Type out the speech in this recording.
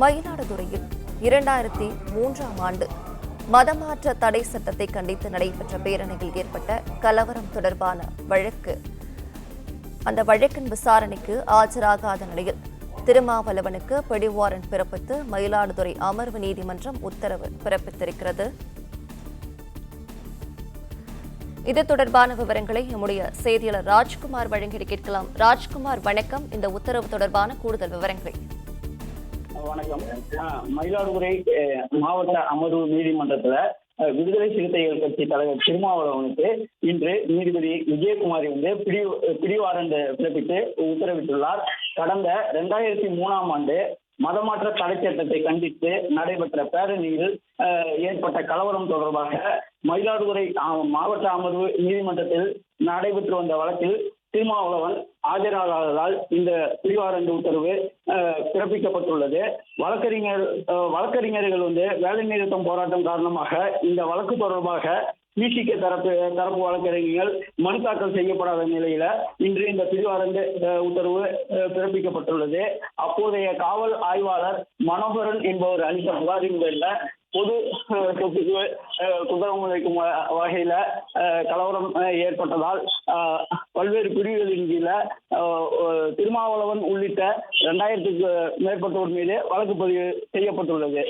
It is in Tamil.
மயிலாடுதுறையில் 2003ஆம் ஆண்டு மதமாற்ற தடை சட்டத்தை கண்டித்து நடைபெற்ற பேரணியில் ஏற்பட்ட கலவரம் தொடர்பான வழக்கு அந்த வழக்கின் விசாரணைக்கு ஆஜராகாத நிலையில் திருமாவளவனுக்கு பிடிவாரண்ட் பிறப்பித்து மயிலாடுதுறை அமர்வு நீதிமன்றம் உத்தரவு பிறப்பித்திருக்கிறது. இது தொடர்பான விவரங்களை நம்முடைய செய்தியாளர் ராஜ்குமார் வழங்கி கேட்கலாம். ராஜ்குமார், வணக்கம். இந்த உத்தரவு தொடர்பான கூடுதல் விவரங்கள். வணக்கம். மயிலாடுதுறை மாவட்ட அமர்வு நீதிமன்றத்துல விடுதலை சிறுத்தைகள் கட்சி தலைவர் திருமாவளவனுக்கு இன்று நீதிபதி விஜயகுமாரி பிடிவாரண்ட் பிறப்பித்து உத்தரவிட்டுள்ளார். கடந்த 2003ஆம் ஆண்டு மதமாற்ற தடை சட்டத்தை கண்டித்து நடைபெற்ற பேரணியில் ஏற்பட்ட கலவரம் தொடர்பாக மயிலாடுதுறை மாவட்ட அமர்வு நீதிமன்றத்தில் நடைபெற்று வந்த வழக்கில் திருமாவளவன் ஆஜராகாததால் இந்த பிடிவாரண்ட் உத்தரவு பிறப்பிக்கப்பட்டுள்ளது. வழக்கறிஞர்கள் வேலை நிறுத்தம் போராட்டம் காரணமாக இந்த வழக்கு தொடர்பாக விசிக தரப்பு வழக்கறிஞர்கள் மனு தாக்கல் செய்யப்படாத நிலையில இன்று இந்த பிடிவாரண்ட் உத்தரவு பிறப்பிக்கப்பட்டுள்ளது. அப்போதைய காவல் ஆய்வாளர் மனோகரன் என்பவர் அளித்த புகாரின் பேரில் பொது சொத்துக்கு குதரம் வைக்கும் வகையில கலவரம் ஏற்பட்டதால் பல்வேறு பிரிவுகளின் கீழே திருமாவளவன் உள்ளிட்ட 2000க்கு மேற்பட்டோர் மீது வழக்கு பதிவு செய்யப்பட்டுள்ளது.